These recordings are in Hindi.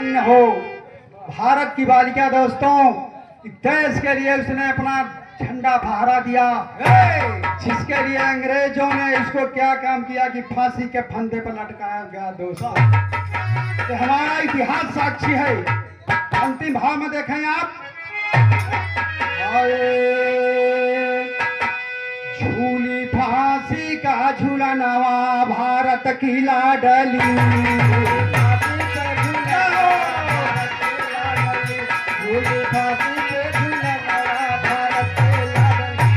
धन्य हो भारत की बालिका दोस्तों, देश के लिए उसने अपना झंडा फहरा दिया, जिसके लिए अंग्रेजों ने इसको क्या काम किया कि फांसी के फंदे पर लटकाया गया। दोस्तों, तो हमारा इतिहास साक्षी है। अंतिम भाव में देखें आप, झूली फांसी का झूलनवा भारत की लाडली, झूली फांसी के झूलनवा भारत के लाडली,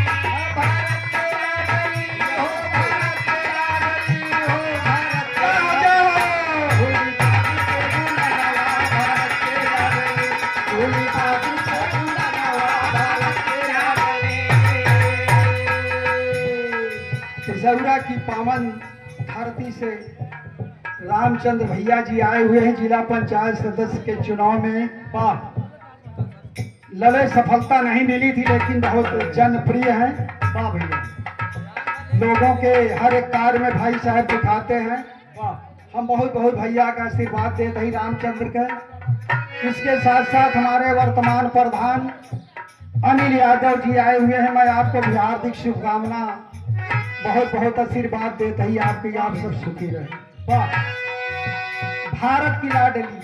भारत के लाडली हो, भारत के लाडली हो, भारत के लाडली, झूली फांसी के झूलनवा भारत के लाडली, झूली फांसी के झूलनवा भारत के लाडली। तिसौरा की पावन धरती से रामचंद्र भैया जी आए हुए हैं। जिला पंचायत सदस्य के चुनाव में लड़े, सफलता नहीं मिली थी, लेकिन बहुत जनप्रिय हैं। वाह भैया, लोगों के हर एक कार्य में भाई साहब दिखाते हैं। हम बहुत बहुत भैया का आशीर्वाद देते हैं रामचंद्र के। इसके साथ साथ हमारे वर्तमान प्रधान अनिल यादव जी आए हुए हैं। मैं आपको भी हार्दिक शुभकामना, बहुत बहुत आशीर्वाद देते ही आपके, आप सब सुखी रहे। भारत की लाडली,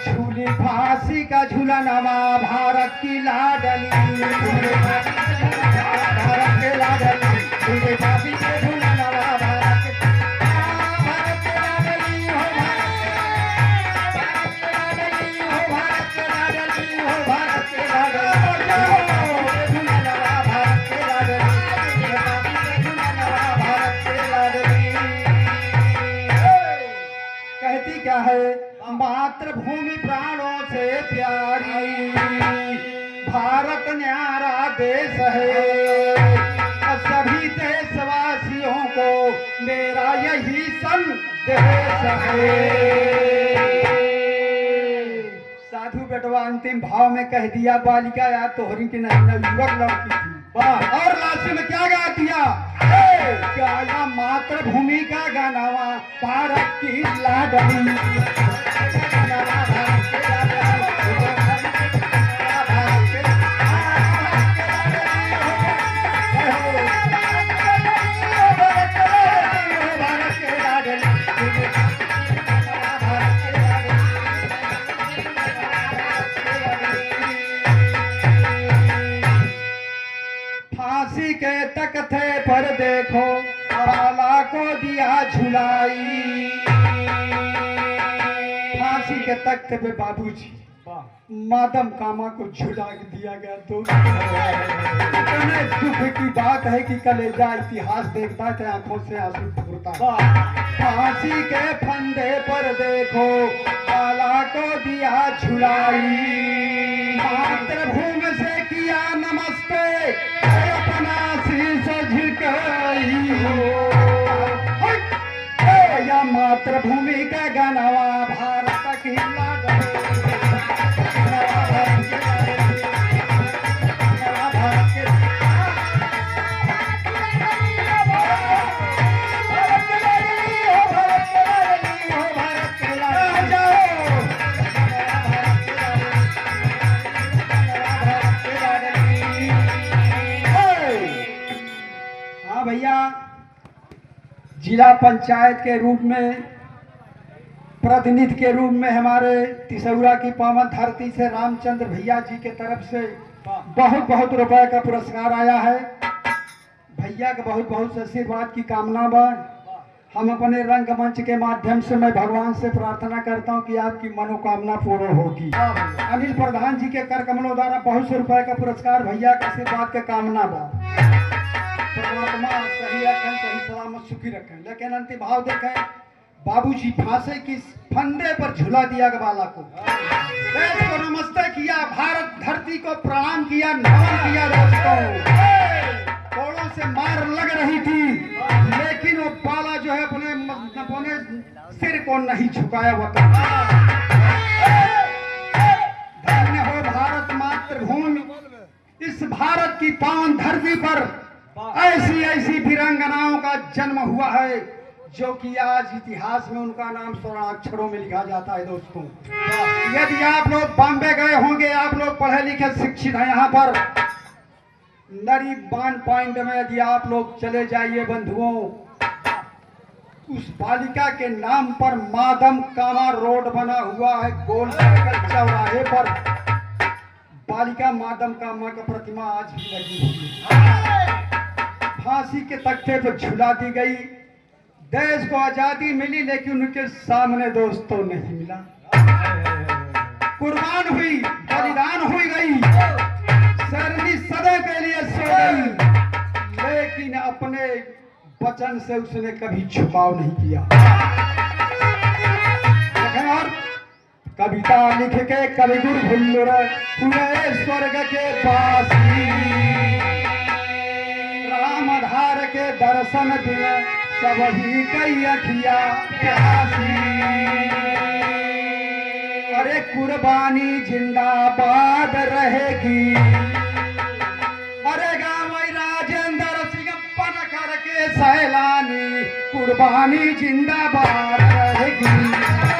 झूली फांसी का झूलनवा भारत की लाडली, भारत के लाडली, झूली फांसी के झूलनवा भारत के लाडली हो, भारत के लाडली हो, भारत के लाडली हो, भारत के लाडली हो, झूलनवा भारत के लाडली, भारत के लाडली। कहती क्या है, मातृभूमि प्राणों से प्यारी, भारत न्यारा देश है, और सभी देशवासियों को मेरा यही संदेश है। साधु बेटवा अंतिम भाव में कह दिया, बालिका यार तोहरी की नहीं, युवक लड़की थी। वाह, और लास्ट में क्या गा दिया, गाया मातृभूमि का गानावा भारत की लाडली, फांसी के तख्ते पर देखो बाला को दिया झुलाई, फांसी के तख्ते पे बाबूजी मादम कामा को झुला दिया गया। तो इतने दुख की बात है कि कलेजा इतिहास देखता है, आंखों से आंसू फूटता। फांसी के फंदे पर देखो बाला को दिया झुलाई, मातृभूमि से किया नमस्ते, अपना शीश झुकाई हो, या मातृभूमि का गनवा भारत की लाडली, भैया जिला पंचायत के रूप में, प्रतिनिधि के रूप में हमारे तिसौरा की पावन धरती से रामचंद्र भैया जी के तरफ से बहुत बहुत रुपए का पुरस्कार आया है। भैया के बहुत बहुत आशीर्वाद की कामना बा। हम अपने रंगमंच के माध्यम से मैं भगवान से प्रार्थना करता हूं कि आपकी मनोकामना पूर्ण होगी। अनिल प्रधान जी के कर कमलों द्वारा बहुत से रुपए का पुरस्कार, भैया के आशीर्वाद के कामना बा। परमात्मा सही रखें, सही सलामत सुखी रखें। लेकिन अंतिम भाव देखें, बाबूजी फांसी की फंदे पर झुला दिया बाला को, देश को नमस्ते किया, भारत धरती को प्रणाम किया, नमन किया। दोस्तों, कोड़ों से मार लग रही थी, लेकिन वो बाला जो है अपने सिर को नहीं झुकाया हुआ। धन्य हो भारत मातृभूमि, इस भारत की पावन धरती पर ऐसी ऐसी वीरांगनाओं का जन्म हुआ है जो कि आज इतिहास में उनका नाम स्वर्णाक्षरों में लिखा जाता है दोस्तों। यदि आप लोग बॉम्बे गए होंगे, आप लोग पढ़े लिखे शिक्षित हैं, यहाँ पर नरीबान पॉइंट में यदि आप लोग चले जाइए बंधुओं, उस बालिका के नाम पर मादम कामा रोड बना हुआ है, गोल सर्कल चौराहे पर बालिका मादम कामा का प्रतिमा आज भी लगी हुई है। फांसी के तख्ते पर झुला दी गई। देश को आजादी मिली लेकिन उनके सामने दोस्तों नहीं मिला। कुर्बान हुई, बलिदान हुई गई, शर्मी सदा के लिए सो गई, लेकिन अपने वचन से उसने कभी झुकाव नहीं किया। और कविता लिख के कवि गुरु भुल्लुर हुए स्वर्ग के पासी, रामधार के दर्शन दिए सब ही कई अखिया प्यासी। अरे कुर्बानी जिंदाबाद रहेगी, अरे गाँव राजेंद्र सिंह बनकर के सैलानी, कुर्बानी जिंदाबाद रहेगी।